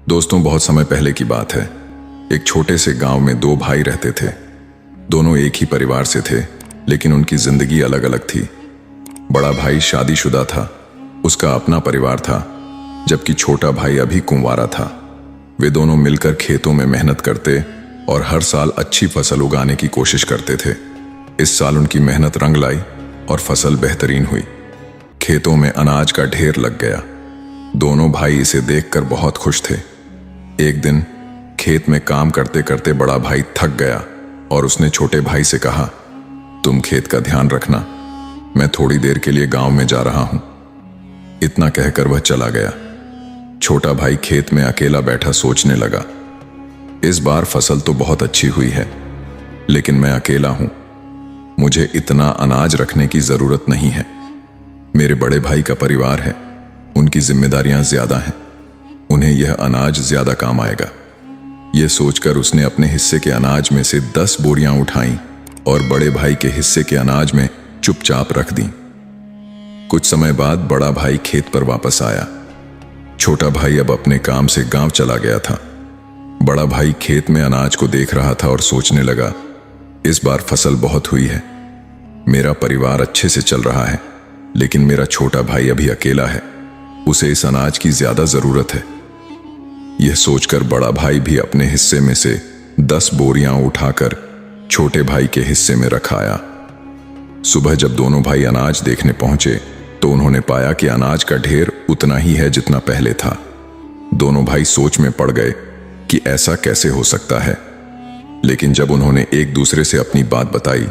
दोस्तों, बहुत समय पहले की बात है। एक छोटे से गांव में दो भाई रहते थे। दोनों एक ही परिवार से थे, लेकिन उनकी जिंदगी अलग अलग थी। बड़ा भाई शादीशुदा था, उसका अपना परिवार था, जबकि छोटा भाई अभी कुंवारा था। वे दोनों मिलकर खेतों में मेहनत करते और हर साल अच्छी फसल उगाने की कोशिश करते थे। इस साल उनकी मेहनत रंग लाई और फसल बेहतरीन हुई। खेतों में अनाज का ढेर लग गया। दोनों भाई इसे देखकर बहुत खुश थे। एक दिन खेत में काम करते करते बड़ा भाई थक गया और उसने छोटे भाई से कहा, तुम खेत का ध्यान रखना, मैं थोड़ी देर के लिए गांव में जा रहा हूं। इतना कहकर वह चला गया। छोटा भाई खेत में अकेला बैठा सोचने लगा, इस बार फसल तो बहुत अच्छी हुई है, लेकिन मैं अकेला हूं। मुझे इतना अनाज रखने की जरूरत नहीं है। मेरे बड़े भाई का परिवार है, उनकी जिम्मेदारियां ज्यादा हैं, उन्हें यह अनाज ज्यादा काम आएगा। यह सोचकर उसने अपने हिस्से के अनाज में से 10 बोरियां उठाईं और बड़े भाई के हिस्से के अनाज में चुपचाप रख दी। कुछ समय बाद बड़ा भाई खेत पर वापस आया। छोटा भाई अब अपने काम से गांव चला गया था। बड़ा भाई खेत में अनाज को देख रहा था और सोचने लगा, इस बार फसल बहुत हुई है, मेरा परिवार अच्छे से चल रहा है, लेकिन मेरा छोटा भाई अभी अकेला है, उसे इस अनाज की ज्यादा जरूरत है। यह सोचकर बड़ा भाई भी अपने हिस्से में से 10 बोरियां उठाकर छोटे भाई के हिस्से में रखाया। सुबह जब दोनों भाई अनाज देखने पहुंचे तो उन्होंने पाया कि अनाज का ढेर उतना ही है जितना पहले था। दोनों भाई सोच में पड़ गए कि ऐसा कैसे हो सकता है, लेकिन जब उन्होंने एक दूसरे से अपनी बात बताई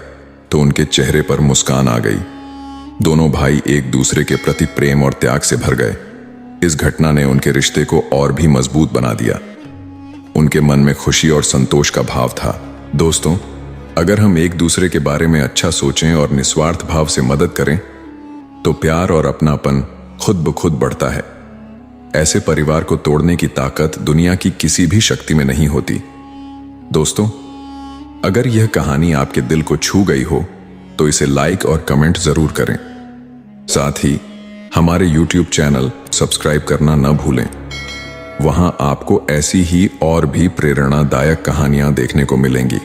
तो उनके चेहरे पर मुस्कान आ गई। दोनों भाई एक दूसरे के प्रति प्रेम और त्याग से भर गए। इस घटना ने उनके रिश्ते को और भी मजबूत बना दिया। उनके मन में खुशी और संतोष का भाव था। दोस्तों, अगर हम एक दूसरे के बारे में अच्छा सोचें और निस्वार्थ भाव से मदद करें तो प्यार और अपनापन खुद ब खुद बढ़ता है। ऐसे परिवार को तोड़ने की ताकत दुनिया की किसी भी शक्ति में नहीं होती। दोस्तों, अगर यह कहानी आपके दिल को छू गई हो तो इसे लाइक और कमेंट जरूर करें। साथ ही हमारे YouTube चैनल सब्सक्राइब करना न भूलें। वहां आपको ऐसी ही और भी प्रेरणादायक कहानियां देखने को मिलेंगी।